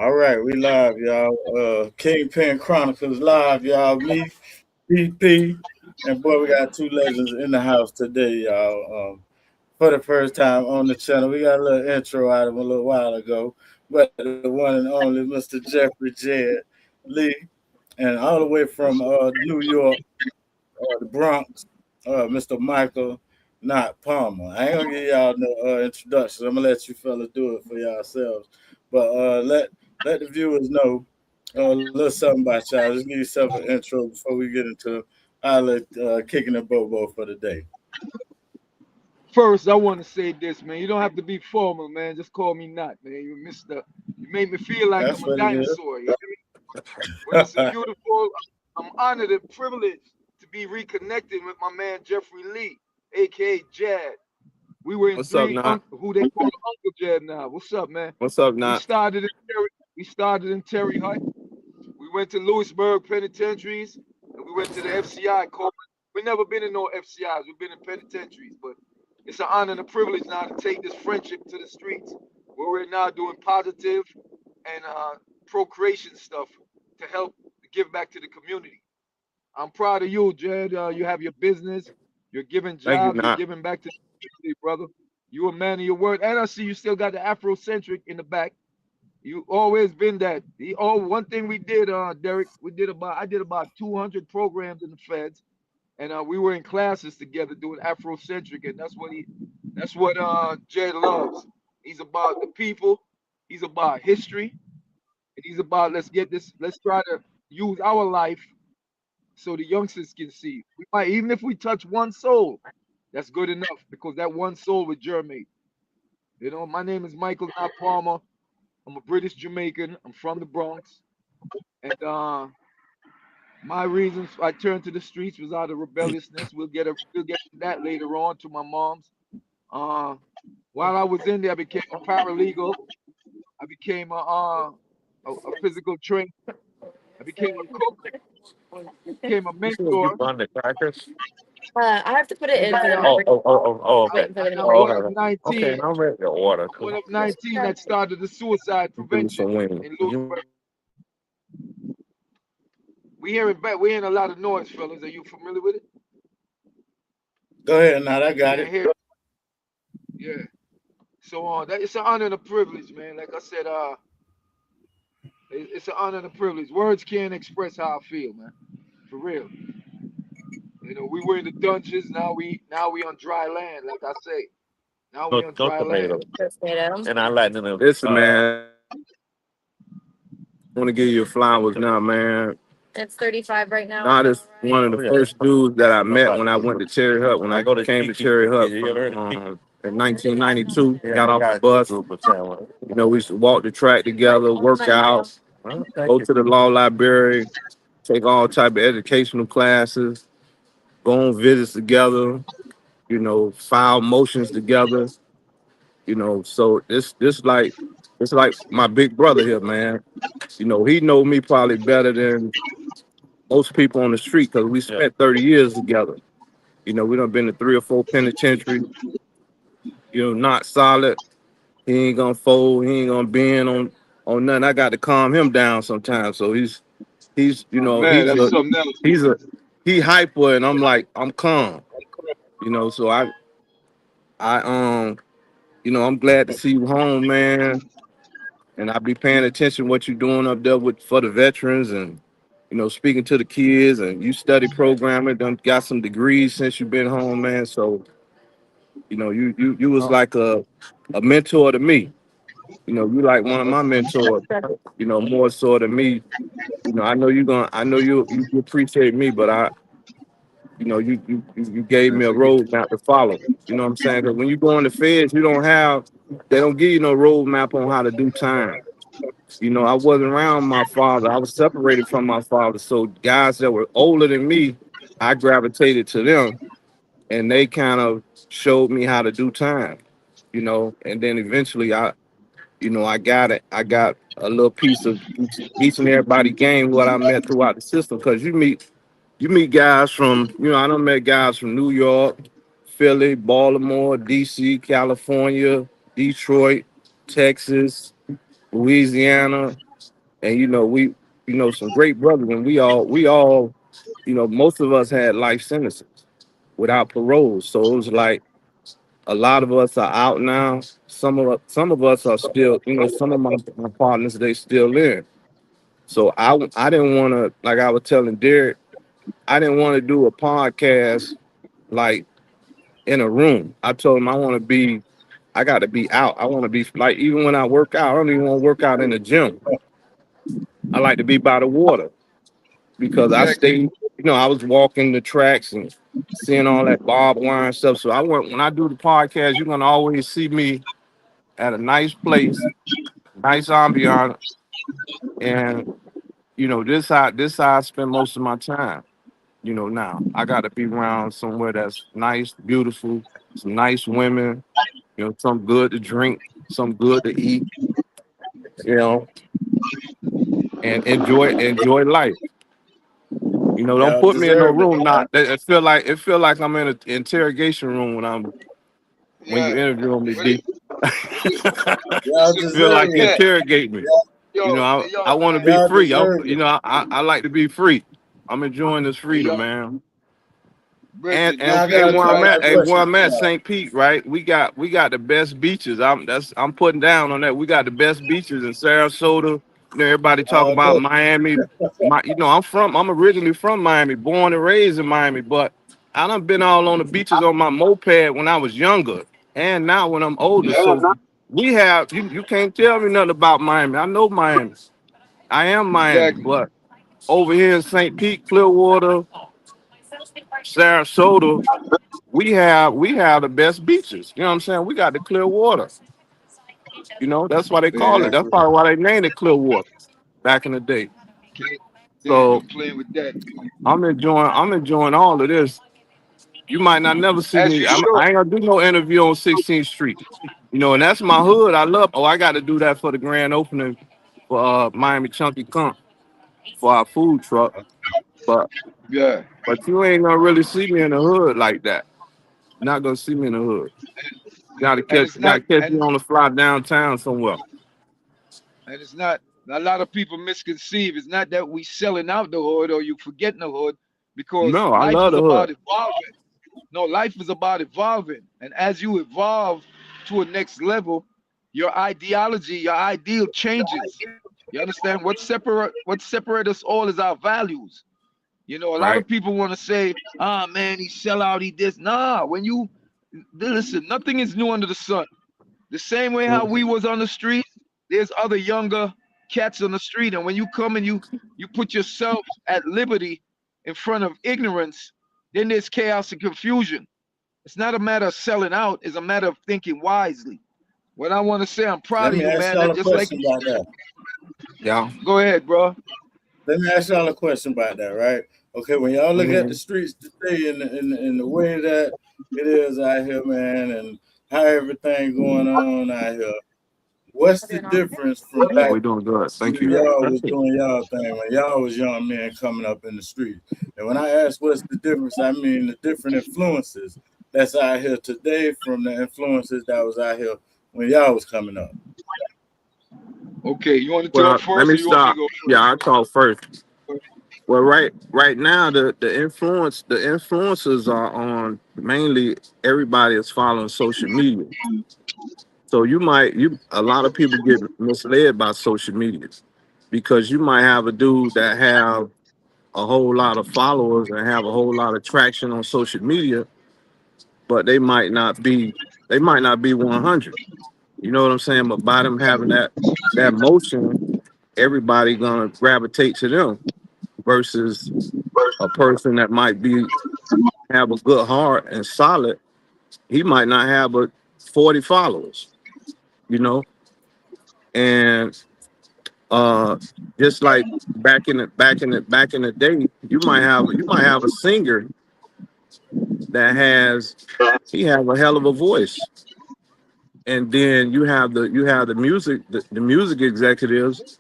All right, we live, y'all. Kingpin Chronicles live, y'all. Me, PP, and boy, we got two legends in the house today, y'all. For the first time on the channel, we got a little intro out of him a little while ago, but the one and only Mr. Jeffrey Jed Lee, and all the way from New York, the Bronx, Mr. Michael, not Palmer. I ain't gonna give y'all no introductions. I'm gonna let you fellas do it for yourselves. But let the viewers know a little something about y'all. Just give yourself an intro before we get into kicking the bobo for the day. First, I want to say this, man. You don't have to be formal, man. Just call me Not, man. You made me feel like That's I'm a what it is. dinosaur. You hear me? Well, it's a beautiful. I'm honored and privileged to be reconnected with my man Jeffrey Lee, aka Jad. We were in What's up, Not? who they call Uncle Jad now. What's up, man? What's up, We Not? started in Terry. We started in Terry Hut. We went to Lewisburg penitentiaries, and we went to the FCI. We never been in no FCIs. We've been in penitentiaries, but it's an honor and a privilege now to take this friendship to the streets, where we're now doing positive and procreation stuff to help give back to the community. I'm proud of you, Jed. You have your business. You're giving Thank you, jobs. You're Not. giving back to the community, brother. You a man of your word, and I see you still got the Afrocentric in the back. You always been that. One thing we did, Derek, I did about 200 programs in the feds, and we were in classes together doing Afrocentric, and that's what Jed loves. He's about the people, he's about history, and he's about let's try to use our life so the youngsters can see. We might even if we touch one soul, that's good enough because that one soul would germinate. My name is Michael, not Palmer. I'm a British Jamaican. I'm from the Bronx, and my reasons I turned to the streets was out of rebelliousness. We'll get to that later on to my mom's. Uh, while I was in there, I became a paralegal. I became a physical trainer. I became a cook. Became a You sure you mentor, run the crackers? I have to put it and in for the Okay. waiting for the I'm Oh, meeting. one of okay. Okay, 19. and I'm ready to order. One Cool. of 19 that started the suicide Give me prevention some wings. in Lewisburg. We're hearing a lot of noise, fellas. Are you familiar with it? Go ahead, now I got Can't it. hear. Yeah. So that it's an honor and a privilege, man. Like I said, it's an honor and a privilege. Words can't express how I feel, man. For real. We were in the dungeons. Now we on dry land. Like I say, now we on No dry land. tomatoes. Potato. And I like them. Listen, man. I want to give you flowers now, man. It's 35 right now. Not Is as that all one of right? the first dudes that I met when I went to Cherry Hut. When I came to Cherry Hut in 1992, got off the bus. We used to walk the track together, work out, go to the law library, take all type of educational classes, go on visits together. File motions together. So it's like my big brother here, man. He know me probably better than most people on the street because we spent 30 years together. We done been to 3 or 4 penitentiaries. Not solid. He ain't gonna fold. He ain't gonna bend on nothing. I got to calm him down sometimes. So he's Oh man, that's something else, he's man. a he hyper and I'm like I'm calm. So I I'm glad to see you home, man. And I be paying attention what you're doing up there with for the veterans and speaking to the kids and you study programming, done got some degrees since you've been home, man. So you was Uh, like a mentor to me. You like one of my mentors, more so than me. I know you appreciate me, but you gave me man, a forget. road map to follow. You know what I'm saying? Because when you go in the feds, they don't give you no road map on how to do time. I wasn't around my father. I was separated from my father. So guys that were older than me, I gravitated to them and they kind of showed me how to do time, and then eventually I got it. I got a little piece of each and everybody game what I met throughout the system. Cause you meet guys from, I done met guys from New York, Philly, Baltimore, DC, California, Detroit, Texas, Louisiana. and some great brothers, and we all, most of us had life sentences without parole. So it was like a lot of us are out now. Some of us are still, some of my partners they still in. So I didn't want to, like I was telling Derek, I didn't want to do a podcast like in a room. I told him I got to be out. I want to be like, even when I work out, I don't even want to work out in the gym. I like to be by the water because I Exactly. stay, I was walking the tracks and seeing all that barbed wire and stuff. So when I do the podcast, you're gonna always see me at a nice place, nice ambiance, and this how I spend most of my time. Now I got to be around somewhere that's nice, beautiful, some nice women, some good to drink, some good to eat, you know, and enjoy life. Don't Y'all put me in no deserve it. room. Not it feel like I'm in an interrogation room when you Yeah. interviewing me, But it, D. Y'all Feel deserve like you it. yeah. interrogate me. Y'all, I want to Man. be y'all free. deserve it. I like to be free. I'm enjoying this Hey, freedom, yo, man. And Bridget, and Now I hey, got a where I'm beautiful. at, question hey, for where I'm at, y'all. St. Pete, right? We got the best beaches. I'm putting down on that. We got the best beaches in Sarasota. Everybody talk All about day. Miami. I'm originally from Miami, born and raised in Miami, but I done been all on the beaches on my moped when I was younger, and now when I'm older. Yeah, So we have you can't tell me nothing about Miami. I know Miami. I am Miami, exactly. but over here in St. Pete, Clearwater, Sarasota, we have the best beaches. You know what I'm saying? We got the clear water. That's why they Yeah, call it. that's That's probably why they named it Clearwater back in the day. can't can't So complain with that. I'm enjoying all of this. You might not never see As me. you should. I ain't gonna do no interview on 16th Street. And that's my hood. I love. Oh, I got to do that for the grand opening for Miami Chunky Comp for our food truck. But Yeah. but you ain't gonna really see me in the hood like that. You're not gonna see me in the hood. Gotta And catch it's not gotta catch me and on the fly downtown somewhere. and it's not a lot of people misconceive. It's not that we selling out the hood or you forgetting the hood because No, I life love is the hood. about evolving. No, life is about evolving. And as you evolve to a next level, your ideology, your ideal changes. You understand? What separate us all is our values. A lot Right. of people want to say, ah man, he sell out, he this. Nah, when you listen, nothing is new under the sun. The same way how we Mhm. was on the street, there's other younger cats on the street. And when you come and you put yourself at liberty in front of ignorance, then there's chaos and confusion. It's not a matter of selling out, it's a matter of thinking wisely. What I want to say, I'm proud Let of me you, ask man. y'all That a just like question about that. Yeah. go ahead, bro. Let me ask y'all a question about that, right? Okay, when y'all look at the Mhm. streets today and the way that it is out here, man, and how everything going on out here, what's the difference from Oh, back we doing good. Thank when you. y'all was doing y'all thing, when y'all was young men coming up in the street? And when I ask what's the difference, I mean the different influences that's out here today from the influences that was out here when y'all was coming up. Okay, you want to talk Well, let first me or you want me to start. go Yeah, I talk first. Well, right now the influences are on mainly everybody is following social media. So you a lot of people get misled by social media because you might have a dude that have a whole lot of followers and have a whole lot of traction on social media, but they might not be 100. You know what I'm saying? But by them having that motion, everybody gonna gravitate to them versus a person that might be have a good heart and solid. He might not have but 40 followers. You know, and uh, just like back in the day, you might have a singer that he have a hell of a voice, and then you have the music executives.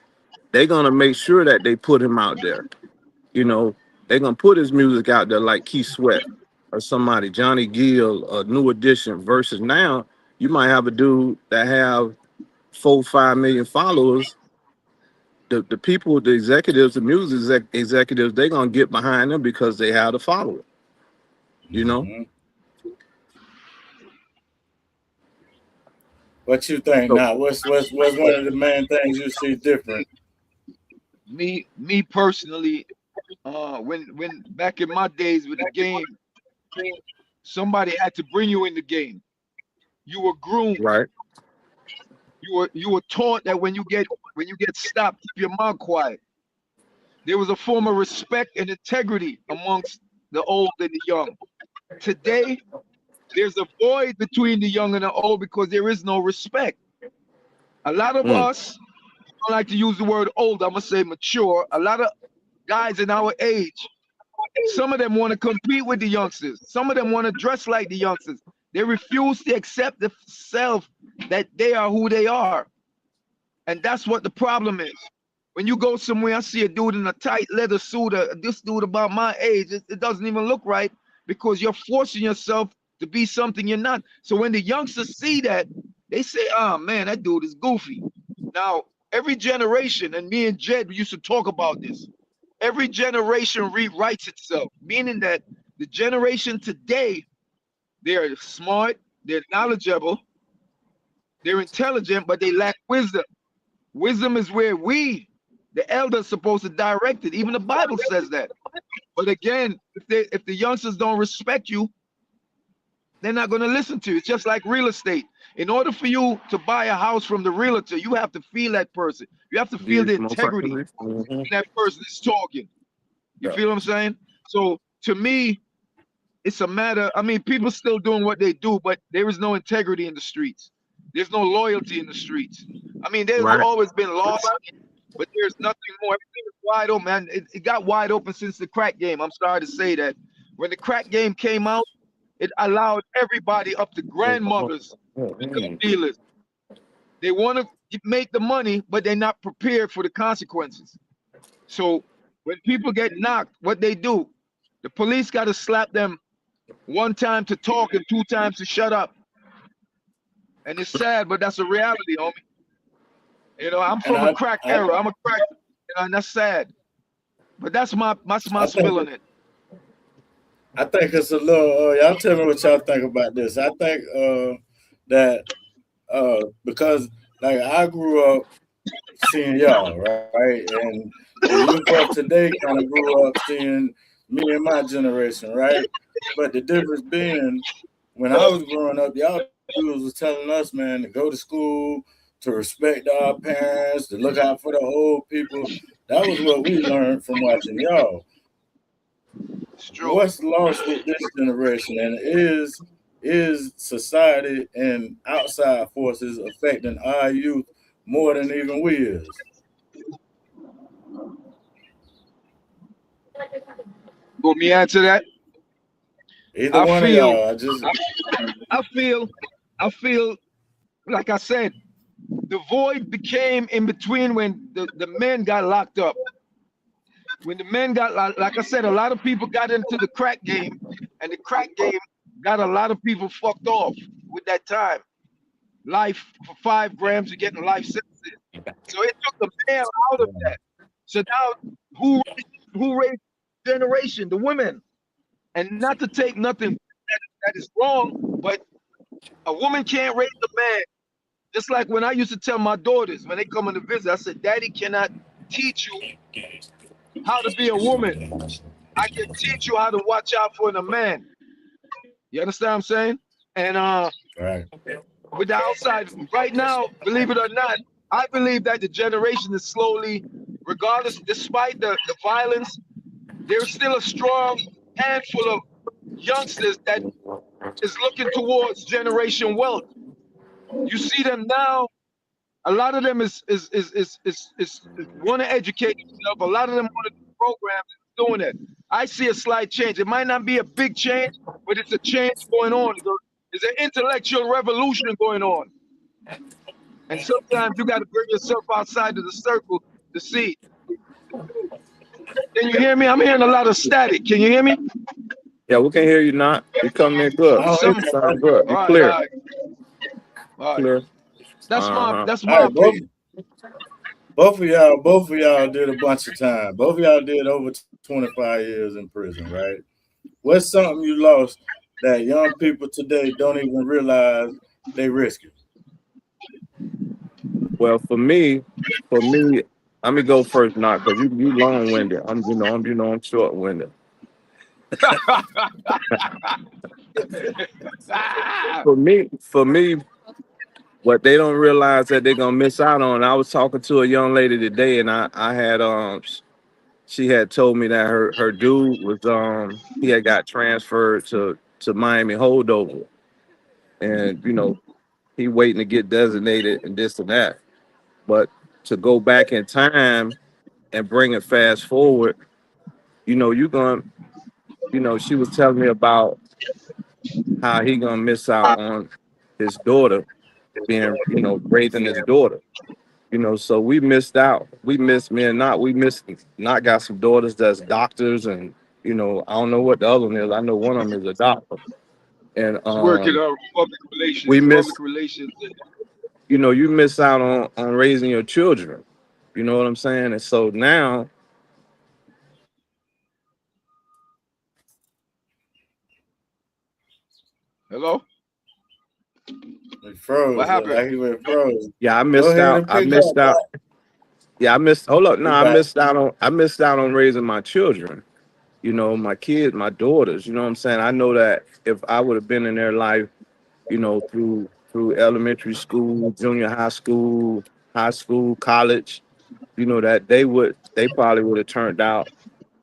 They're gonna make sure that they put him out there. You know, they're gonna put his music out there like Keith Sweat or somebody, Johnny Gill, a New Edition. Versus now, you might have a dude that have 4, 5 million followers, the people, the executives, the music executives, they're gonna get behind them because they have the following. You know. Hmm. What you think So now? What's one of the main things you see different? Me personally, when back in my days with the game, somebody had to bring you in the game. You were groomed. right, You were taught that when you get stopped, keep your mouth quiet. There was a form of respect and integrity amongst the old and the young. Today, there's a void between the young and the old because there is no respect. A lot of mm, us, I don't like to use the word old, I'm gonna say mature. A lot of guys in our age, some of them want to compete with the youngsters. Some of them want to dress like the youngsters. They refuse to accept the self that they are who they are. And that's what the problem is. When you go somewhere, I see a dude in a tight leather suit, this dude about my age, it doesn't even look right because you're forcing yourself to be something you're not. So when the youngsters see that, they say, oh man, that dude is goofy. Now, every generation, and me and Jed used to talk about this, every generation rewrites itself, meaning that the generation today, they're smart, they're knowledgeable, they're intelligent, but they lack wisdom. Wisdom is where we, the elders, supposed to direct it. Even the Bible says that. But again, if the youngsters don't respect you, they're not going to listen to you. It's just like real estate. In order for you to buy a house from the realtor, you have to feel that person. You have to feel yeah, the most integrity certainly. Hmm. when that person is talking. You Yeah. feel what I'm saying? So to me, it's a matter. I mean, people still doing what they do, but there is no integrity in the streets. There's no loyalty in the streets. I mean, there's Right. always been lost, but there's nothing more. Everything is wide open, man. It got wide open since the crack game. I'm sorry to say that. When the crack game came out, it allowed everybody up to grandmothers to become Mhm. dealers. They want to make the money, but they're not prepared for the consequences. So when people get knocked, what they do, the police got to slap them one time to talk and two times to shut up. And it's sad, but that's a reality, homie. I'm And from a crack I era. I'm a crack, and that's sad. But that's my I think spill on it. I think it's a little. Y'all tell me what y'all think about this. I think that because like I grew up seeing y'all, right? And the youth of today kind of grew up seeing me and my generation, right? But the difference being, when I was growing up, y'all dudes was telling us, man, to go to school, to respect our parents, to look out for the old people. That was what we learned from watching y'all. It's true. What's lost with this generation, and is society and outside forces affecting our youth more than even we is? Want me to answer that? Either I one of feel, y'all. I just I feel, I feel. Like I said, the void became in between when the men got locked up. When the men got, like I said, a lot of people got into the crack game, and the crack game got a lot of people fucked off with that time. Life for 5 grams, you're getting life sentences. So it took the man out of that. So now, who raised the generation? The women. And not to take nothing that is wrong, but a woman can't raise a man. Just like when I used to tell my daughters when they come in to visit, I said, Daddy cannot teach you how to be a woman. I can teach you how to watch out for a man. You understand what I'm saying? And right. with the outside, right now, believe it or not, I believe that the generation is slowly, regardless, despite the violence, there's still a strong handful of youngsters that is looking towards generation wealth. You see them now. A lot of them is want to educate themselves. A lot of them want to do programs doing it. I see a slight change. It might not be a big change, but it's a change going on. There's an intellectual revolution going on. And sometimes you got to bring yourself outside of the circle to see. Can you hear me? I'm hearing a lot of static. Can you hear me? Yeah, we can hear you now. You coming in good. I It's don't hear some. You you, sound man. good. All You right, all clear. right, all right. Clear. That's Uh my huh. that's All my right, both opinion. both of y'all did a bunch of time. Both of y'all did over 25 years in prison, right? What's something you lost that young people today don't even realize they risking? Well, for me, let me go first, not because you long winded. I'm short winded. For me, what they don't realize that they're gonna miss out on. I was talking to a young lady today, and I had she had told me that her dude was he had got transferred to Miami holdover, and he waiting to get designated and this and that. But to go back in time and bring it fast forward, you gonna she was telling me about how he gonna miss out on his daughter being raising his daughter. So we missed out. We missed me and not. We missed not got some daughters that's doctors, and I don't know what the other one is. I know one of them is a doctor, and He's working on public we relations, miss. public relations. You miss out on raising your children. You know what I'm saying? And so now, Hello? He What froze. Look happened? like he went froze. yeah, I Go missed ahead out. and I pick missed up. out. Yeah, I missed. Hold up, no, We I back. missed out on. I missed out on raising my children. My kids, my daughters. You know what I'm saying? I know that if I would have been in their life, through elementary school, junior high school, college, that they probably would have turned out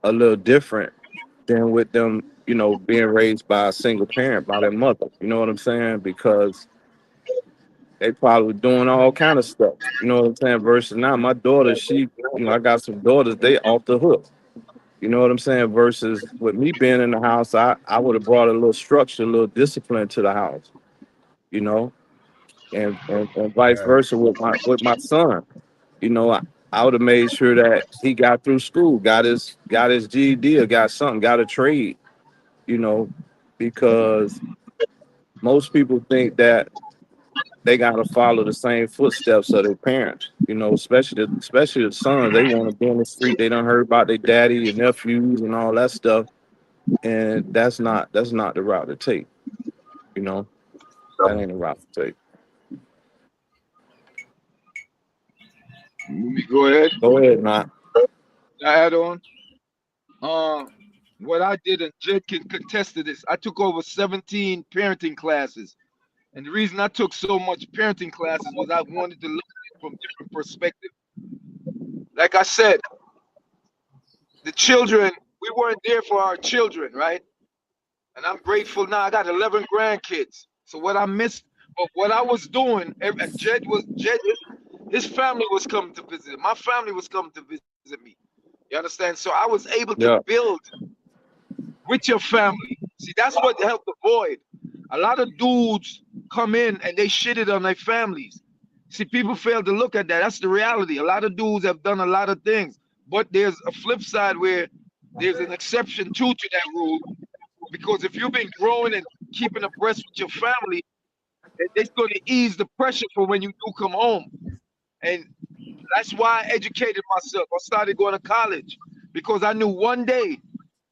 a little different than with them, being raised by a single parent, by their mother. You know what I'm saying? Because they probably were doing all kind of stuff. You know what I'm saying? Versus now, my daughter, I got some daughters, they off the hook. You know what I'm saying? Versus with me being in the house, I would have brought a little structure, a little discipline to the house, you know, and vice Right. versa with my son. I would have made sure that he got through school, got his GED or got something, got a trade, you know, because most people think that they gotta follow the same footsteps of their parents, especially the sons. They want to be on the street. They don't heard about their daddy and nephews and all that stuff. And that's not the route to take, you know. That ain't the route to take. Let me go ahead. Go ahead, Matt. I add on. Uh, what I did, and Jed can contest to this. I took over 17 parenting classes, and the reason I took so much parenting classes was I wanted to look at it from different perspective. Like I said, the children, we weren't there for our children, right? And I'm grateful now. I got 11 grandkids. So what I missed, but what I was doing, Jed, his family was coming to visit. My family was coming to visit me. You understand? So I was able to Yeah, build with your family. See, that's what helped avoid. A lot of dudes come in and they shitted on their families. See, people fail to look at that. That's the reality. A lot of dudes have done a lot of things, but there's a flip side where there's an exception to that rule. Because if you've been growing and keeping abreast with your family, it's going to ease the pressure for when you do come home. And that's why I educated myself. I started going to college because I knew one day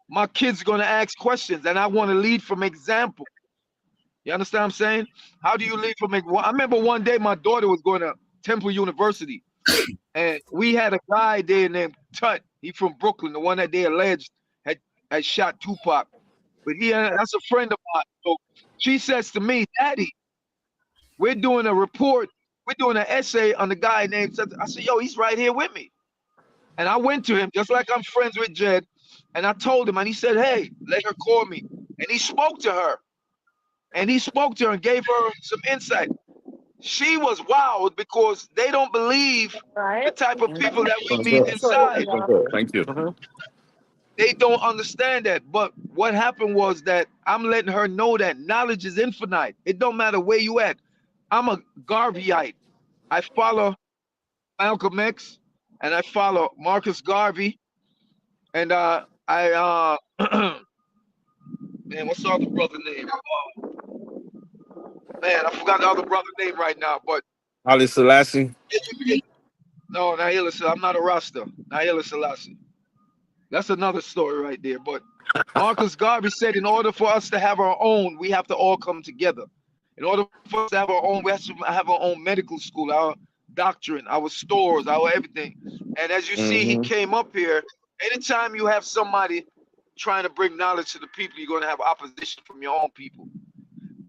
my kids are going to ask questions and I want to lead from example. You understand what I'm saying? How do you lead from example? I remember one day my daughter was going to Temple University and we had a guy there named Tut. He from Brooklyn, the one that they alleged had shot Tupac. But that's a friend of mine. So she says to me, Daddy, we're doing a report. We're doing an essay on the guy named. I said, Yo, he's right here with me. And I went to him just like I'm friends with Jed. And I told him, and he said, Hey, let her call me. And he spoke to her. And he spoke to her and gave her some insight. She was wowed because they don't believe the Right? type of people that we sounds meet good. That's what it inside. is. Sounds good. Thank you. They don't understand that. But what happened was that I'm letting her know that knowledge is infinite. It don't matter where you at. I'm a Garveyite. I follow Malcolm X and I follow Marcus Garvey. And I man, what's the other brother name? Man, I forgot the other brother name right now. But Ali Selassie. No, Nahila said, I'm not a Rasta. Nahila Selassie. That's another story right there. But Marcus Garvey said, in order for us to have our own, we have to all come together. In order for us to have our own, we have to have our own medical school, our doctrine, our stores, our everything. And as you see, he Mm-hmm. came up here. Anytime you have somebody trying to bring knowledge to the people, you're going to have opposition from your own people.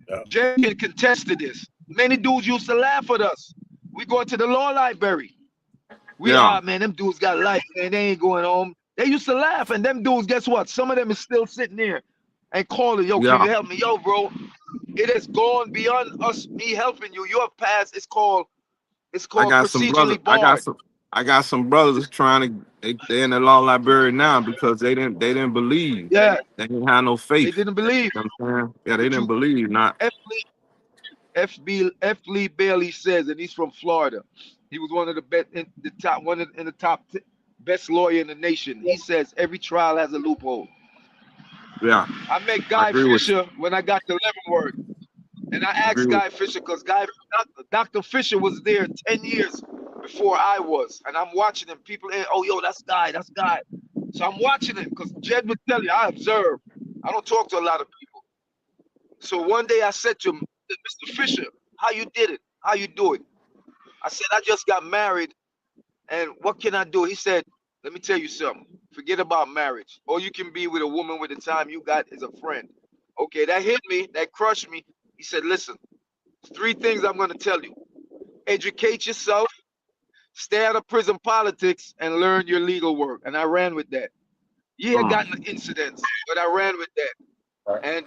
Yeah. Jay can contest to this. Many dudes used to laugh at us. We go to the law library. Yeah. Man, them dudes got life, man. They ain't going home. They used to laugh, and them dudes, guess what? Some of them is still sitting there and calling, yo, can Yeah. you help me? Yo, bro, it has gone beyond us, me helping you. Your past is called I got some brothers. procedurally barred. I got some brothers trying to. They're in the law library now because they didn't believe. Yeah, They didn't have no they faith. didn't believe. You know what I'm saying? Yeah, they But didn't you, believe. Not. F. Lee Bailey says, and he's from Florida. He was one of the best in the top, in the best lawyer in the nation. He says every trial has a loophole. Yeah, I met I Guy agree with you. Fisher when I got to Leavenworth. And I I agree asked with Guy Fisher because Dr. Fisher was there 10 years before I was. And I'm watching him. People, oh, yo, that's Guy. So I'm watching him because Jed would tell you, I observe. I don't talk to a lot of people. So one day I said to him, Mr. Fisher, how you did it? How you do it? I said, I just got married. And what can I do? He said, let me tell you something. Forget about marriage. All you can be with a woman with the time you got is a friend. Okay, that hit me. That crushed me. He said, listen, 3 things I'm going to tell you. Educate yourself, stay out of prison politics, and learn your legal work. And I ran with that. Yeah, I got in incidents, but I ran with that. And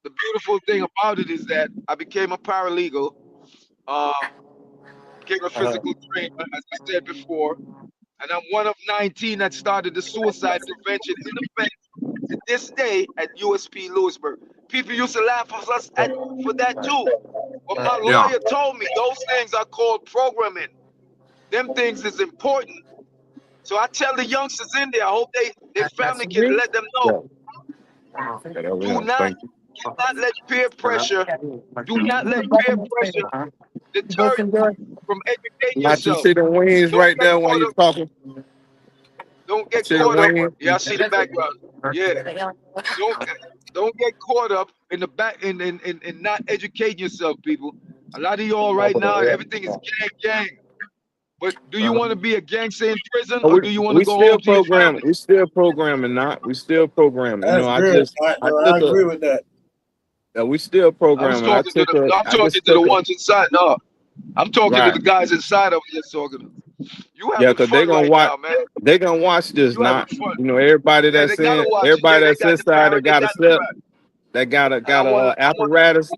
the beautiful thing about it is that I became a paralegal, uh, became a physical trainer, as I said before. And I'm one of 19 that started the suicide prevention in effect to this day at USP Lewisburg. People used to laugh at us for that too. But my Yeah. lawyer told me those things are called programming. Them things is important. So I tell the youngsters in there, I hope their family can let them know. Yeah. Yeah, that was Do him. not Thank you. let peer pressure, do not let peer pressure deter you from educating Not you yourself. see the wings Don't right get there when caught you up. talking. Don't get See the caught up. wings. Yeah, I see the background. Yeah. Don't don't get caught up in the back in not educating yourself, people. A lot of y'all right now, everything is gang. But do you want to be a gangster in prison But or do you want to we go still home to your program. family? We still programming. Not we still programming. You know, That's good. I I took a. agree with that. We still programming. I'm I talking just to the took a. ones inside. No, I'm talking to Right. the guys inside of just talking to. You Yeah, having cause they fun gonna right watch. now, man. They gonna watch this. You having Not fun. everybody Yeah, they that's gotta in. watch it. Everybody Yeah, they that's got the inside parrot, that they got a got the step. trap. That got a And apparatus. I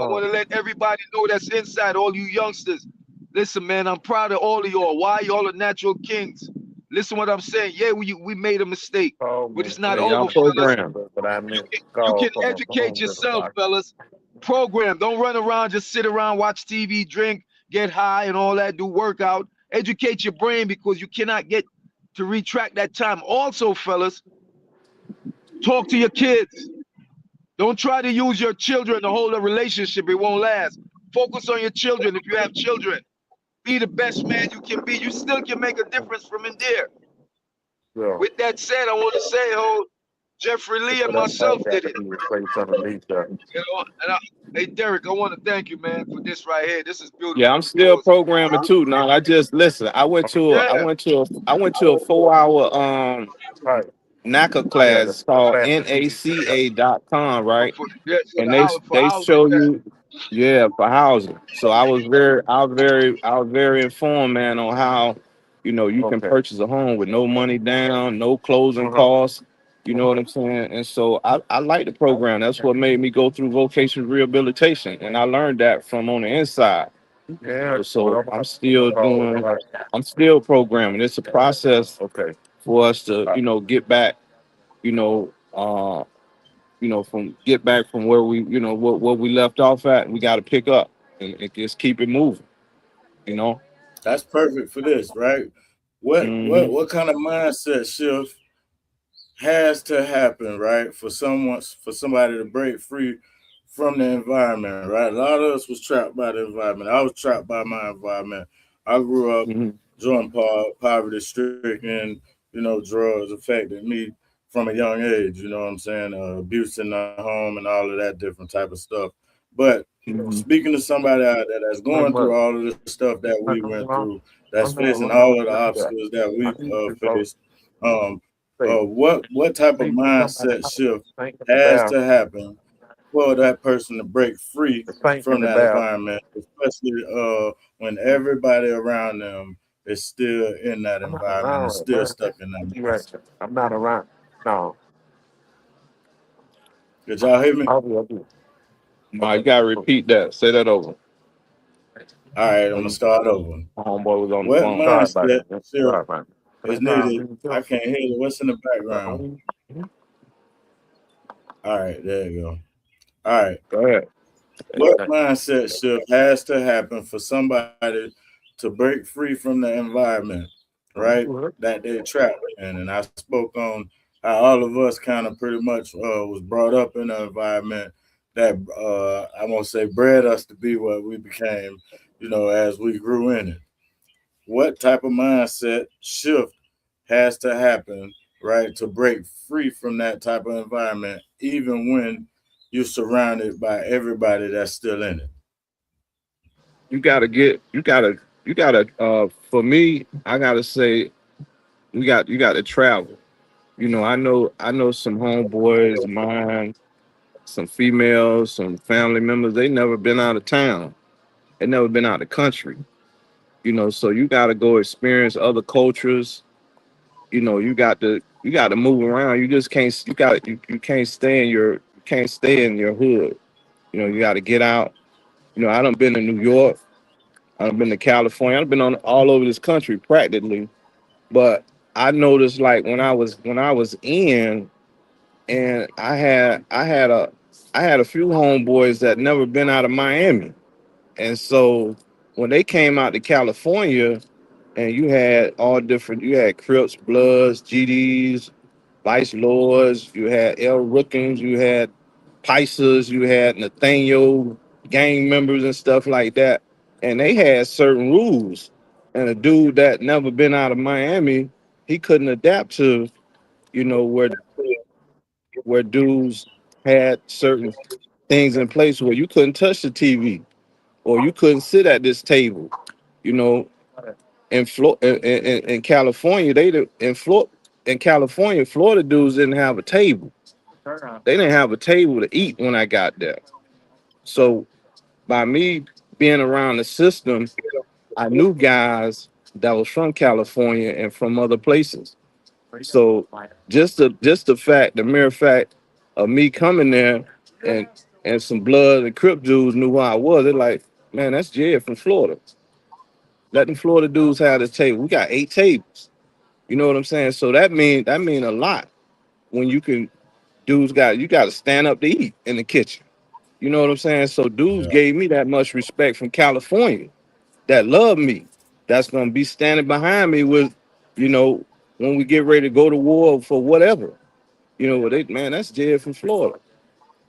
wanna let everybody know that's inside, all you youngsters. Listen, man, I'm proud of all of y'all. Why y'all are natural kings? Listen what I'm saying. Yeah, we made a mistake, but it's not Yeah, y'all over, fellas. program. You can educate yourself, fellas. Program. Don't run around, just sit around, watch TV, drink, get high, and all that. Do workout. Educate your brain because you cannot get to retract that time. Also, fellas, talk to your kids. Don't try to use your children to hold a relationship. It won't last. Focus on your children. If you have children, be the best man you can be. You still can make a difference from in there. Yeah. With that said, I want to say how Jeffrey Lee and myself did it. Hey, Derek, I want to thank you, man, for this right here. This is Yeah, beautiful I'm still because, programming too. Now I just listen. yeah, I went to a 4 hour NACA class. It's called NACA.com, right? yeah, And for they housing, show yeah. you, yeah, for housing. So I was very informed, man, on how, you can purchase a home with no money down, no closing costs. You know what I'm saying? And so I like the program. That's what made me go through vocational rehabilitation, and I learned that from on the inside. Yeah. So I'm still programming. It's a process for us to, get back, you know, from get back from where we, what we left off at. We got to pick up and just keep it moving. You know. That's perfect for this, right? What Hmm. what what kind of mindset shift has to happen, right, for somebody to break free from the environment, right? A lot of us was trapped by the environment. I was trapped by my environment. I grew up Hmm. during poverty stricken, drugs affected me from a young age, you know what I'm saying? Abuse in the home and all of that different type of stuff. But Hmm. speaking to somebody out there that's going through all of the stuff that we went through, that's facing all of the obstacles that we faced, um, what type of mindset shift has to happen for that person to break free from that environment, especially when everybody around them is still in that environment and still stuck in that mindset. I'm not around. No. Did y'all hear me? No, you gotta repeat that. Say that over. All right, I'm gonna start over. My homeboy was on the What phone. Sorry about mindset that. shift Sorry about is needed? I can't hear you. What's in the background? that. All right, there you go. All right. Go ahead. What mindset shift has to happen for somebody to break free from the environment, right? That they're trapped in. And I spoke on how all of us kind of pretty much was brought up in an environment that I won't say bred us to be what we became, as we grew in it. What type of mindset shift has to happen, right, to break free from that type of environment, even when you're surrounded by everybody that's still in it? For me, I gotta say, you gotta travel. I know some homeboys of mine, some females, some family members, they never been out of town. They never been out of the country. So you gotta go experience other cultures. You got to move around. You just can't you can't stay in your hood. You gotta get out. I done been to New York, I've been to California, I've been on all over this country practically. But I noticed like when I was in, and I had a few homeboys that never been out of Miami. And so when they came out to California, and you had Crips, Bloods, GDs, Vice Lords, you had L Rookins, you had Pisces, you had Nathaniel gang members and stuff like that. And they had certain rules. And a dude that never been out of Miami, he couldn't adapt to, you know, where where dudes had certain things in place where you couldn't touch the TV or you couldn't sit at this table. You know, in California, in California, Florida dudes didn't have a table. They didn't have a table to eat when I got there. So by me being around the system, I knew guys that was from California and from other places. So the mere fact of me coming there and some blood and Crip dudes knew who I was. They're like, man, that's Jed from Florida. Let them Florida dudes have this table. We got 8 tables. You know what I'm saying? So that mean a lot when you got to stand up to eat in the kitchen. You know what I'm saying? So dudes Yeah, gave me that much respect from California that love me. That's gonna be standing behind me with, you know, when we get ready to go to war for whatever. Man, that's Jed from Florida.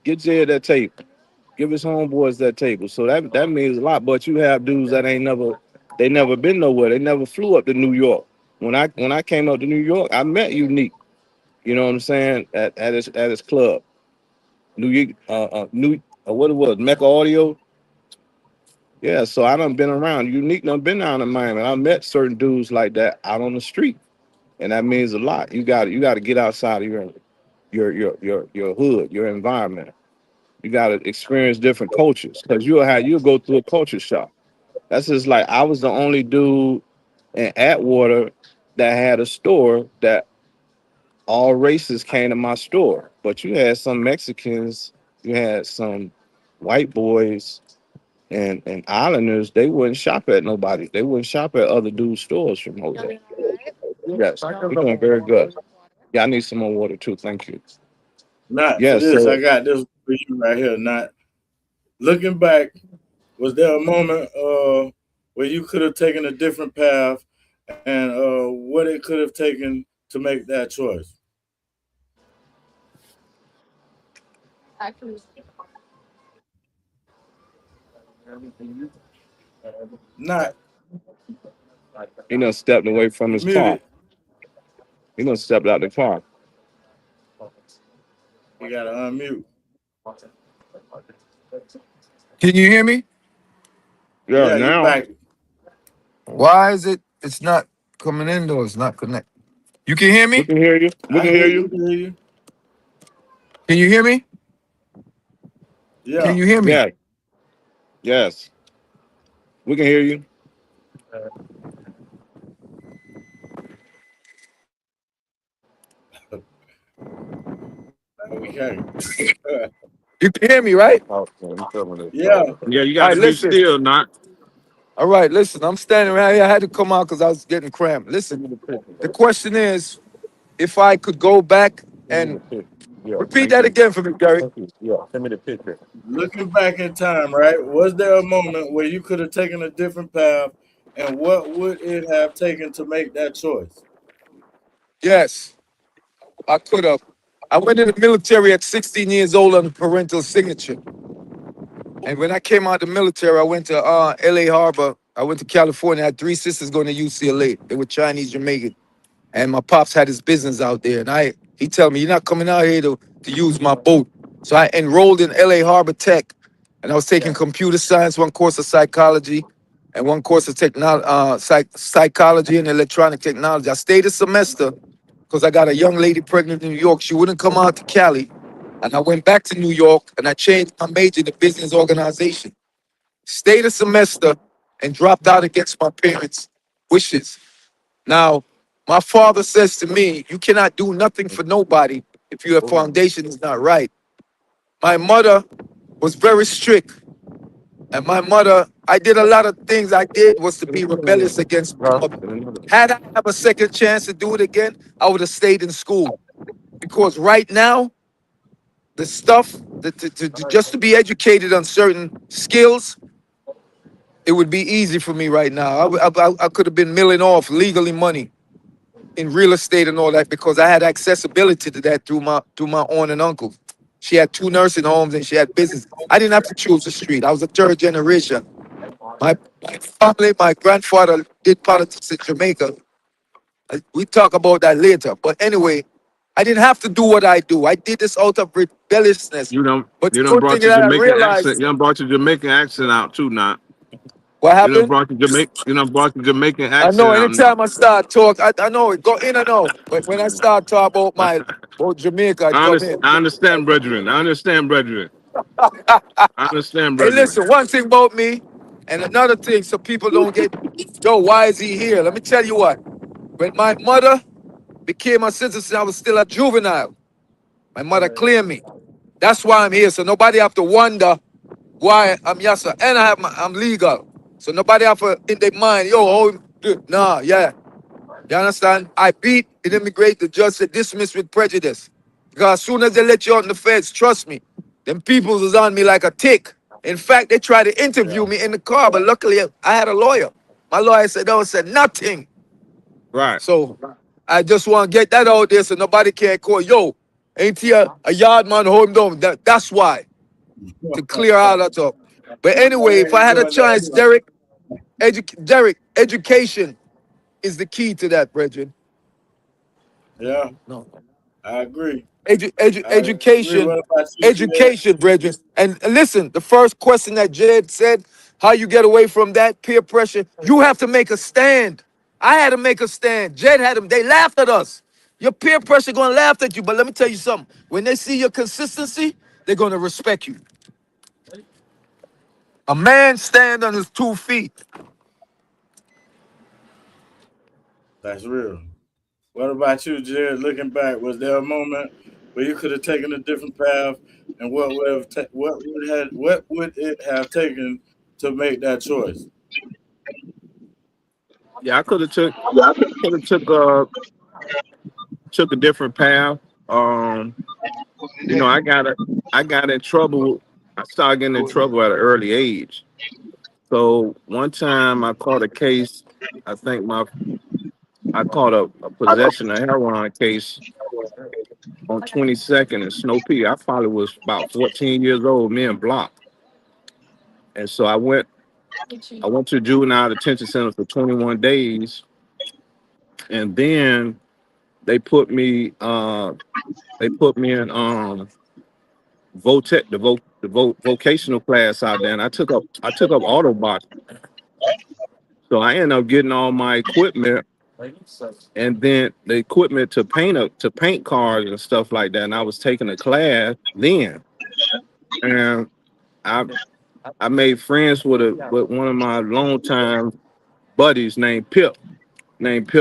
Get Jed that table. Give his homeboys that table. So that means a lot. But you have dudes that they never been nowhere. They never flew up to New York. When I came up to New York, I met Unique. You know what I'm saying? At his club, what it was, Mecca Audio. Yeah, so I done been around. Unique done been down in Miami. I met certain dudes like that out on the street, and that means a lot. You got to get outside of your hood, your environment. You got to experience different cultures because you'll go through a culture shock. That's just like I was the only dude in Atwater that had a store that all races came to my store. But you had some Mexicans, you had some white boys and islanders. They wouldn't shop at nobody. They wouldn't shop at other dudes' stores from over there. Yes, we're doing very good. Yeah, I need some more water too. Thank you. not for Yeah, this. I so got this for you right here. Not looking back, was there a moment where you could have taken a different path, and what it could have taken to make that choice? Not. He done stepped away from his car. Muted. He done stepped out the car. You gotta unmute. Can you hear me? Yeah, Yeah, you now back. Why is it? It's not coming in though. It's not connected. You can hear we me? can hear you. We I can hear hear you. We you. can hear you. Can you hear me? Can Yeah. you hear me? Yeah, yes, we can hear you. Now we can. You can hear me, right? Yeah. Yeah, you All got right, to be listen. still, not. All right, listen. I'm standing right here. I had to come out because I was getting cramped. Listen, the question is, if I could go back and repeat Thank that you. again for me, Gary. Looking back in time, right? Was there a moment where you could have taken a different path, and what would it have taken to make that choice? Yes, I could have. I went in the military at 16 years old on parental signature. And when I came out of the military, I went to LA Harbor. I went to California. I had three sisters going to UCLA. They were Chinese Jamaican. And my pops had his business out there. And he told me, you're not coming out here to use my boat. So I enrolled in LA Harbor Tech. And I was taking computer science, one course of psychology, and one course of psychology and electronic technology. I stayed a semester because I got a young lady pregnant in New York. She wouldn't come out to Cali. And I went back to New York and I changed my major to business organization. Stayed a semester and dropped out against my parents' wishes. Now, my father says to me, you cannot do nothing for nobody if your foundation is not right. My mother was very strict. And my mother, I did a lot of things I did was to be rebellious against my mother. Had I have a second chance to do it again, I would have stayed in school. Because right now, the stuff that just to be educated on certain skills, it would be easy for me right now. I could have been milling off legally money in real estate and all that because I had accessibility to that through my aunt and uncle. She had two nursing homes and she had business. I didn't have to choose the street. I was a third generation. My family, my grandfather did politics in Jamaica. We talk about that later. But anyway, I didn't have to do what I do. I did this out of rebelliousness. But the You done good thing brought your that I Jamaican accent. realized, You done brought your Jamaican accent out too, not. what You done happened? brought your Jamaican. You done brought your Jamaican I know accent out now. anytime I start talk, I know it go in and out. But when I start talk about Jamaica, it come in. I understand, brethren. I understand, brethren. I understand, Hey, brethren. listen, one thing about me, and another thing, so people don't get, yo, why is he here? Let me tell you what. When my mother became a citizen, I was still a juvenile. My mother cleared me. That's why I'm here. So nobody have to wonder why I'm yassa. And I'm legal. So nobody have to in their mind, yo, nah, yeah. You understand? I beat an immigrant. The judge said dismiss with prejudice. Because as soon as they let you out in the feds, trust me, them people was on me like a tick. In fact, they tried to interview Yeah. me in the car, but luckily I had a lawyer. My lawyer said, no, said nothing. Right. So I just want to get that out there so nobody can call, yo, ain't he a yard man home down? That's why, to clear all that up. But I anyway, if I ain't had a doing that. chance, Derek, education is the key to that, brethren. Yeah, No. I agree. I agree. Education, What about you, Jed? education, brethren. And listen, the first question that Jed said, how you get away from that peer pressure, you have to make a stand. I had to make a stand. Jed had them. They laughed at us. Your peer pressure gonna laugh at you, but let me tell you something. When they see your consistency, they're gonna respect you. A man stand on his 2 feet. That's real. What about you, Jared? Looking back, was there a moment where you could have taken a different path, and what would it have taken to make that choice? Yeah, I could have took a different path. Um, I got in trouble. I started getting in trouble at an early age. So one time I caught a case. I think I caught a possession of heroin case on 22nd and Snow Peak. I probably was about 14 years old, me and Block. And so I went. I went to juvenile detention center for 21 days, and then they put me in vocational class out there, and I took up auto body. So I ended up getting all my equipment, and then the equipment to paint cars and stuff like that. And I was taking a class then, and I I made friends with one of my longtime buddies named Pip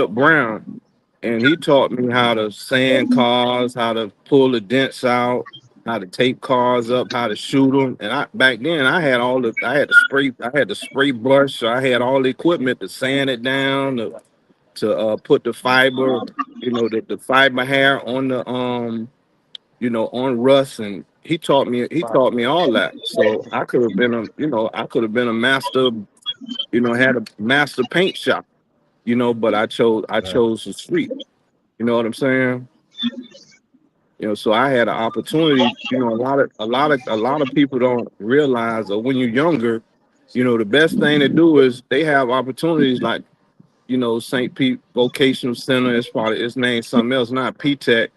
Brown, and he taught me how to sand cars, how to pull the dents out, how to tape cars up, how to shoot them. And I back then I had the spray brush, so I had all the equipment to sand it down, to put the fiber, the fiber hair on the on rust. And he taught me all that. So I could have been a master, had a master paint shop, but Right. I chose the street. You know what I'm saying? So I had an opportunity. A lot of people don't realize that when you're younger, the best thing to do is they have opportunities like, St. Pete Vocational Center is probably its name something else, not P-Tech,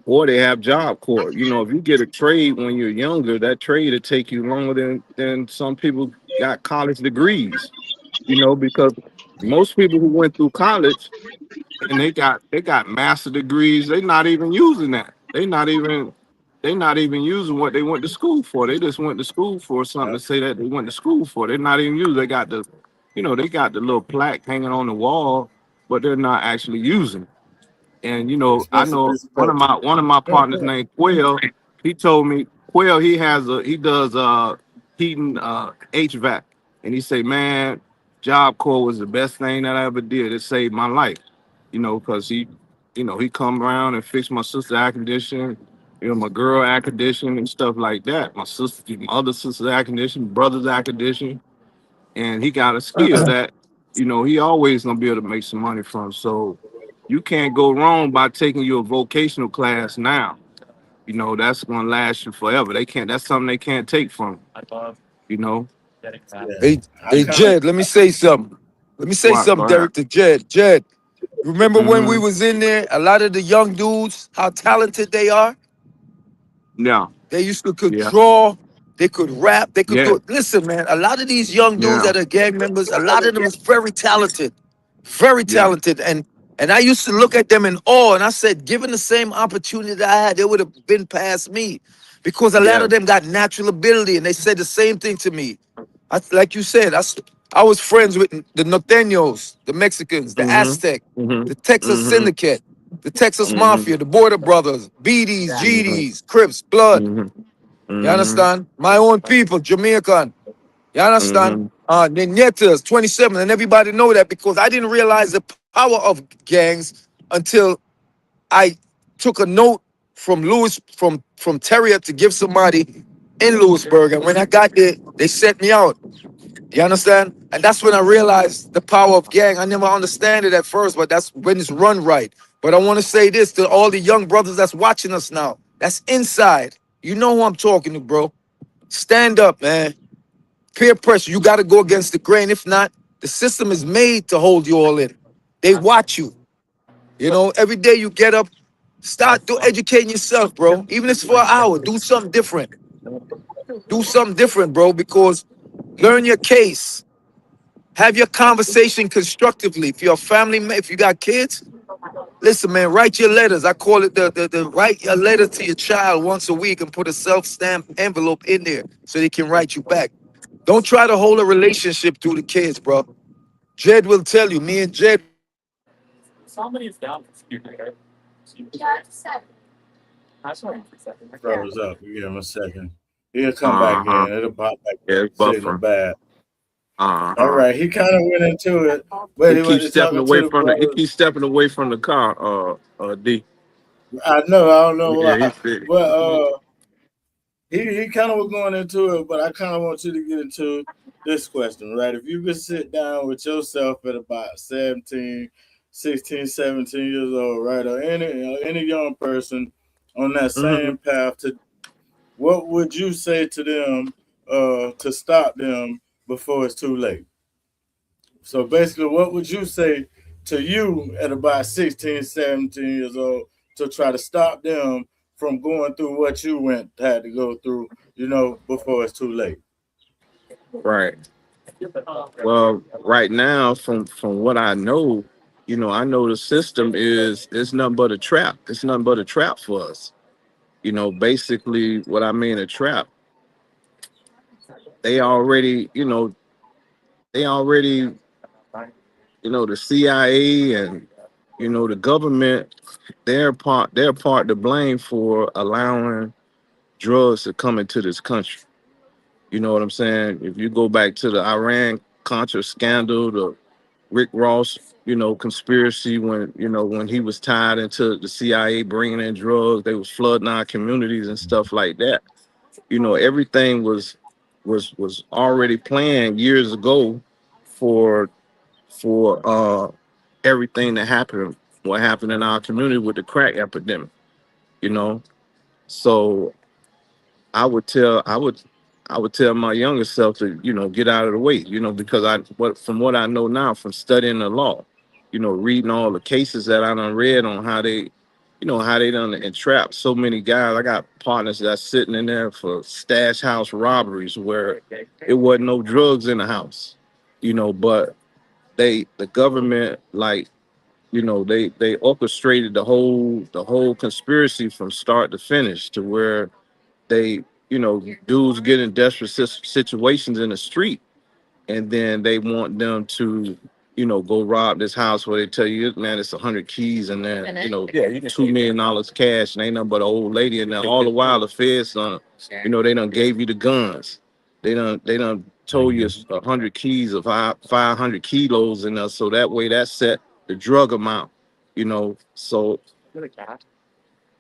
or they have Job Corps. If you get a trade when you're younger, that trade will take you longer than some people got college degrees. Because most people who went through college and they got master degrees, they're not even using that. They not even using what they went to school for. They just went to school for something to Yep. say that they went to school for. They're not even using. They got the little plaque hanging on the wall, but they're not actually using it. And I Expensive know piece of one of my partners paper. named Quail. He told me Quail he does heating, HVAC, and he said, man, Job Corps was the best thing that I ever did. It saved my life. Because he come around and fix my sister air conditioning, my girl air conditioning and stuff like that. My other sister's air conditioning, brother's air conditioning, and he got a skill that he always gonna be able to make some money from. So you can't go wrong by taking your vocational class now. That's gonna last you forever. They can't. That's something they can't take from you. You know Yeah. Hey, I hey, kind of. Jed, let me say something. Let me say what? something, Go ahead. Derek, to Jed. Jed, remember when we Mm-hmm. was in there, a lot of the young dudes, how talented they are? Yeah. They used to could Yeah. draw, they could rap, they could Yeah. do it. Listen, man, a lot of these young dudes Yeah. that are gang members, a lot of them is very talented. Very Yeah. talented. And I used to look at them in awe, and I said, given the same opportunity that I had, they would have been past me. Because a lot Yeah. of them got natural ability, and they said the same thing to me. Like you said, I was friends with the Norteños, the Mexicans, the Aztec, Mm-hmm. Mm-hmm. the Texas Mm-hmm. Syndicate, the Texas Mm-hmm. Mafia, the Border Brothers, BDs, Mm-hmm. GDs, Crips, Blood. Mm-hmm. You Mm-hmm. understand? My own people, Jamaican. You understand? Mm-hmm. Nenietas, 27, and everybody know that because I didn't realize the power of gangs until I took a note from Terrier to give somebody in Lewisburg, and when I got there, they set me out. You understand? And that's when I realized the power of gang. I never understand it at first, but that's when it's run right. But I want to say this to all the young brothers that's watching us now. That's inside. You know who I'm talking to, bro. Stand up, man. Peer pressure. You got to go against the grain. If not, the system is made to hold you all in. They watch you. Every day you get up, start educating yourself, bro. Even if it's for an hour, do something different. Do something different, bro, because learn your case. Have your conversation constructively. If you're a family, if you got kids, listen, man, write your letters. I call it the write a letter to your child once a week and put a self-stamped envelope in there so they can write you back. Don't try to hold a relationship through the kids, bro. Jed will tell you, me and Jed, Froze up. You give him a second. He'll come back Uh-huh. in. It'll pop back Yeah, up. it's Signal buffering. bad. All Uh-huh. right. He kind of went into it, but He he went keeps to stepping talking to away the from the he brothers. keeps stepping away from the car, D. I know. I don't know Yeah, why, he's big. but he kind of was going into it. But I kind of want you to get into this question, right? If you could sit down with yourself at about 17, 16, 17 years old, right, or any young person on that Mm-hmm. same path to what would you say to them to stop them before it's too late. So basically, what would you say to you at about 16, 17 years old to try to stop them from going through what you had to go through, before it's too late? Right. Well, right now, from what I know, I know the system is it's nothing but a trap. It's nothing but a trap for us. Basically, what I mean a trap. They already, they already, the CIA and the government, they're part to blame for allowing drugs to come into this country. You know what I'm saying? If you go back to the Iran Contra scandal, the Rick Ross, conspiracy when he was tied into the CIA bringing in drugs, they was flooding our communities and stuff like that. Everything was already planned years ago for everything that happened, what happened in our community with the crack epidemic. You know, so I would tell my younger self to get out of the way, because from what I know now from studying the law, reading all the cases that I done read on how they done entrapped so many guys. I got partners that's sitting in there for stash house robberies where it wasn't no drugs in the house, but the government, like, they orchestrated the whole conspiracy from start to finish to where they, dudes get in desperate situations in the street, and then they want them to, go rob this house where they tell you, man, it's 100 keys and then, $2 million cash, and ain't nothing but an old lady in there. All the while, the feds, they done gave you the guns. They done told you it's 100 keys of 500 kilos in there, so that way that set the drug amount. So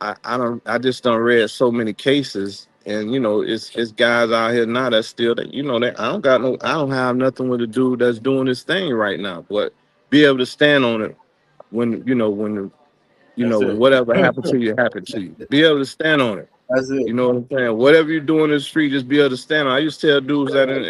I just don't read so many cases, and it's guys out here now that still that that I don't have nothing with a dude that's doing this thing right now, but be able to stand on it when That's when it. whatever happened to you happened to you. Be able to stand on it. That's it. You know what I'm saying? Whatever you do in the street, just be able to stand on. I used to tell dudes that, and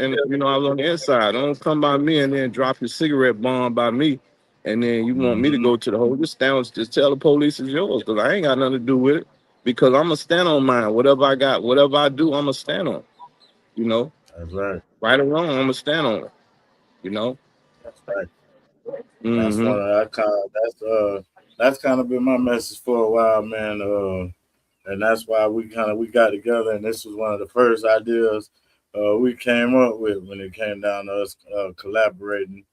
I was on the inside. Don't come by me and then drop your cigarette bomb by me, and then you want me to Hmm. go to the hole. Just stand. Just tell the police it's yours, because I ain't got nothing to do with it. Because I'm gonna stand on mine. Whatever I got, whatever I do, I'm gonna stand on. You know, That's right. right or wrong, I'm gonna stand on it. You know. That's right. That's Mm-hmm. one of I kind of that's kind of been my message for a while, man. And that's why we got together, and this was one of the first ideas we came up with when it came down to us collaborating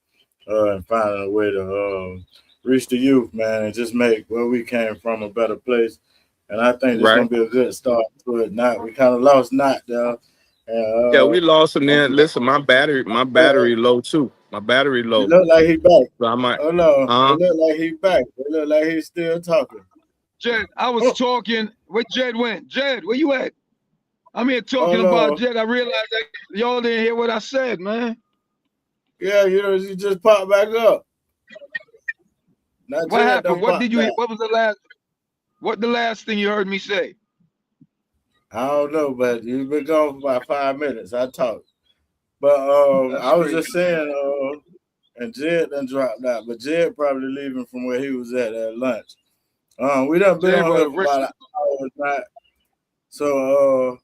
and finding a way to reach the youth, man, and just make where we came from a better place. And I think it's Right. gonna be a good start to it. Not we kind of lost not there, Yeah, and we lost him I'm then. glad. Listen, my battery low too. My battery It low. looked like he back. So I might. Oh no, Huh? it looked like he back. It looked like he's still talking. Jed, I was Oh, talking. Where Jed went? Jed, where you at? I'm here oh talking about no, Jed. I realized that y'all didn't hear what I said, man. yeah, you just popped back up. Not What Jed happened? done What did popped you? back. What was the last? What the last thing you heard me say? I don't know, but you've been gone for about 5 minutes. I talked, but That's I was crazy. just saying, and Jed done dropped out, but Jed probably leaving from where he was at lunch. We done been Jed on was here a for rich. about an hour, right? So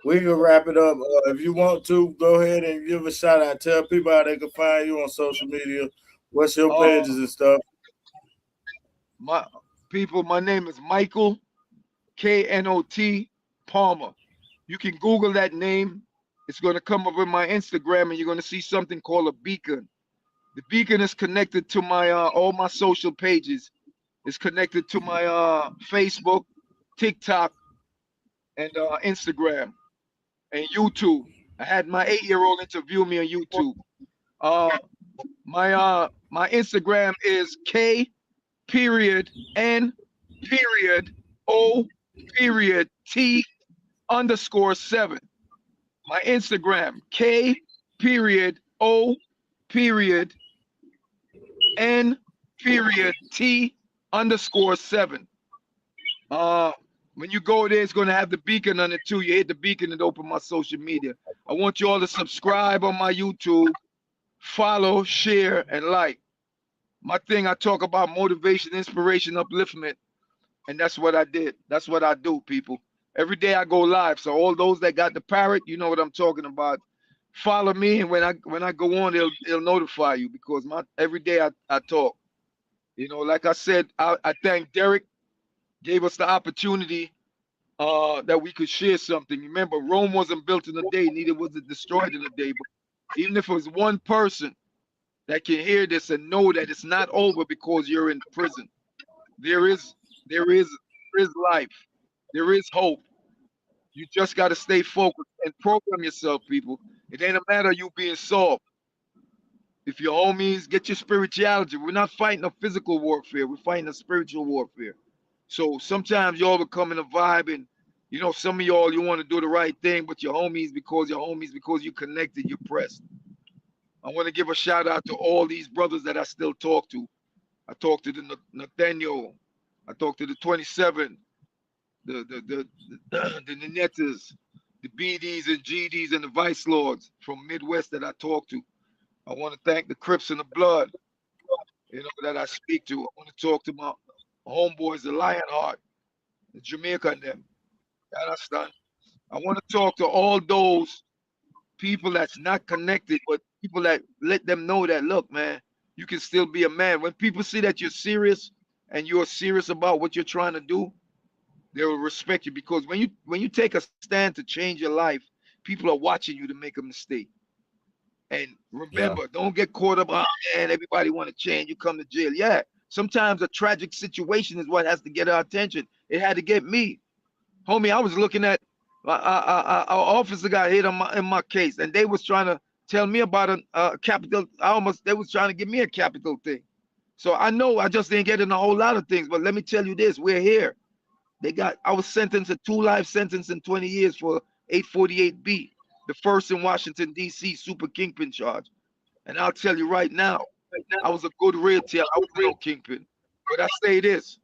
we can wrap it up. If you want to, go ahead and give a shout out. Tell people how they can find you on social media. What's your Uh, pages and stuff? my people. My name is Michael Knot Palmer. You can Google that name. It's going to come up in my Instagram, and you're going to see something called a beacon. The beacon is connected to my all my social pages. It's connected to my Facebook, TikTok, and Instagram and YouTube. I had my 8-year-old interview me on YouTube. Uh, my Instagram is K period N period O period T underscore 7. My Instagram K period O period N period T underscore 7. Uh, When you go there, it's going to have the beacon on it too. You hit the beacon and open my social media. I want you all to subscribe on my YouTube, follow, share, and like. My thing, I talk about motivation, inspiration, upliftment, and that's what I did. That's what I do, people. Every day I go live. So all those that got the parrot, you know what I'm talking about. Follow me, and when I go on, it'll notify you because my every day I talk. You know, like I said, I thank Derek gave us the opportunity that we could share something. Remember, Rome wasn't built in a day, neither was it destroyed in a day. But even if it was one person that can hear this and know that it's not over because you're in prison, there is, there is life, there is hope. You just got to stay focused and program yourself, people. It ain't a matter of you being soft. If your homies, get your spirituality. We're not fighting a physical warfare. We're fighting a spiritual warfare. So sometimes y'all become in a vibe, and you know some of y'all you want to do the right thing, but your homies because you connected, you're pressed. I want to give a shout out to all these brothers that I still talk to. I talked to the Nathaniel. I talked to the 27, the Ninettas, the BDs and GDs and the Vice Lords from Midwest that I talk to. I want to thank the Crips and the Blood, you know, that I speak to. I want to talk to my homeboys, the Lionheart, the Jamaica and them. You understand? I want to talk to all those people that's not connected, but people that let them know that, look, man, you can still be a man. When people see that you're serious and you're serious about what you're trying to do, they will respect you because when you take a stand to change your life, people are watching you to make a mistake. And Yeah. remember, don't get caught up. Oh man, everybody want to change. You come to jail. Yeah, sometimes a tragic situation is what has to get our attention. It had to get me, homie. I was looking at our officer got hit on in my case, and they was trying to tell me about a capital. They was trying to give me a capital thing. So I know I just didn't get in a whole lot of things. But let me tell you this: we're here. I was sentenced to 2 life sentence and 20 years for 848B, the first in Washington D.C. super kingpin charge. And I'll tell you right now, I was a good real tail. I wasn't no kingpin. But I say this: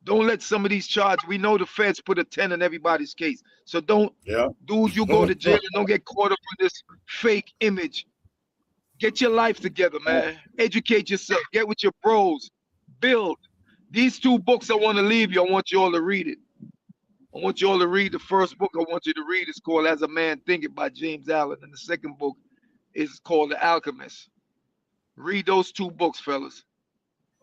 don't let some of these charges. We know the feds put a 10 in everybody's case. So don't, Yeah. dude, you go to jail and don't get caught up in this fake image. Get your life together, man. Educate yourself. Get with your bros. Build. These 2 books I want to leave you. I want you all to read it. I want you all to read the first book I want you to read. It's called As a Man Thinketh by James Allen. And the second book is called The Alchemist. Read those 2 books, fellas.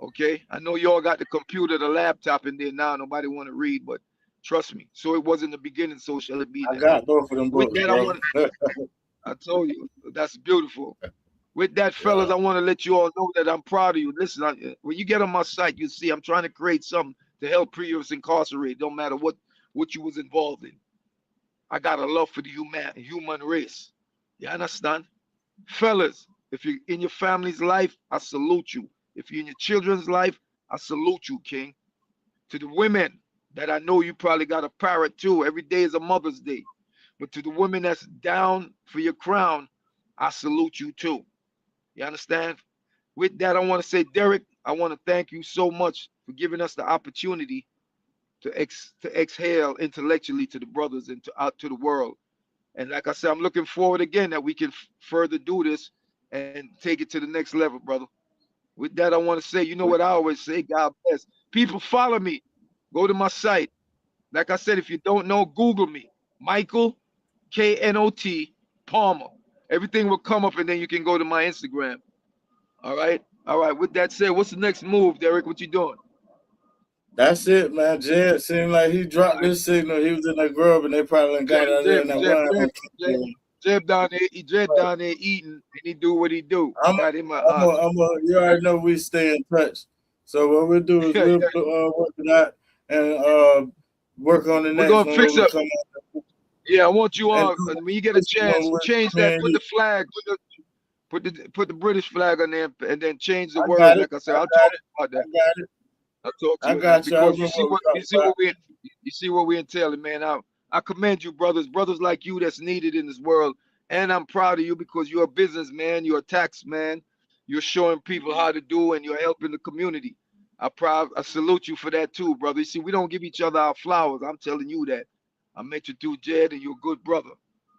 Okay? I know y'all got the computer, the laptop in there now. Nobody want to read, but trust me. So it was in the beginning, so shall it be I now. got both of them With books, that, bro. I told you, that's beautiful. With that, fellas, Yeah. I want to let you all know that I'm proud of you. Listen, when you get on my site, you see I'm trying to create something to help previous incarcerated. Don't matter what you was involved in. I got a love for the human race. You understand? Fellas, if you're in your family's life, I salute you. If you're in your children's life, I salute you, King. To the women that I know you probably got a parrot too. Every day is a Mother's Day. But to the women that's down for your crown, I salute you too. You understand? With that, I want to say, Derek, I want to thank you so much for giving us the opportunity to exhale intellectually to the brothers and to out to the world. And like I said, I'm looking forward again that we can further do this and take it to the next level, brother. With that, I want to say, you know what I always say, God bless. People follow me. Go to my site. Like I said, if you don't know, Google me. Michael Knot Palmer. Everything will come up and then you can go to my Instagram. All right. All right. With that said, what's the next move, Derek? What you doing? That's it, man. Jed seemed like he dropped All his signal. He was in the grub and they probably done got out there Jeb, and that Jeb, wine Jeb, on Jeb, Kingpin. Jeb down there, Jeb down there eating, and he do what he do. I I'm a, got him a, you already know we stay in touch. So what we'll do is yeah, we'll yeah. work it out and work on the We're next gonna one where fix we up. come on Yeah, I want you and all do when you get a this one chance, with change me that. and Put you. the flag. Put the British flag on there, and then change the I word. got it. Like I said, I I'll got talk it. about I that. got it. I'll talk to I you about it got you. I because remember what we talked about. you see what we entailing, man. I commend you, brothers like you that's needed in this world, and I'm proud of you because you're a businessman, you're a tax man, you're showing people how to do, and you're helping the community. I salute you for that too, brother. You see, we don't give each other our flowers. I'm telling you that. I met you through Jed, and you're a good brother.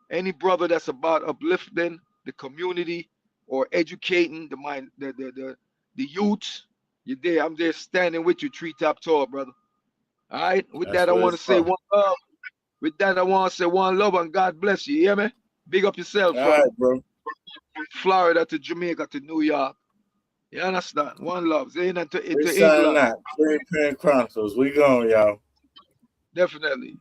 Any brother that's about uplifting the community or educating the mind, the youths, you're there. I'm there standing with you, treetop tall, brother. All right. With That's that, I what want it's to say for. one love. With that, I want to say one love and God bless you. You hear me? Big up yourself All from right, bro. Florida to Jamaica to New York. You understand? One love. Zayn We into signing England. out. Kingpin Chronicles. We gone, y'all. Definitely.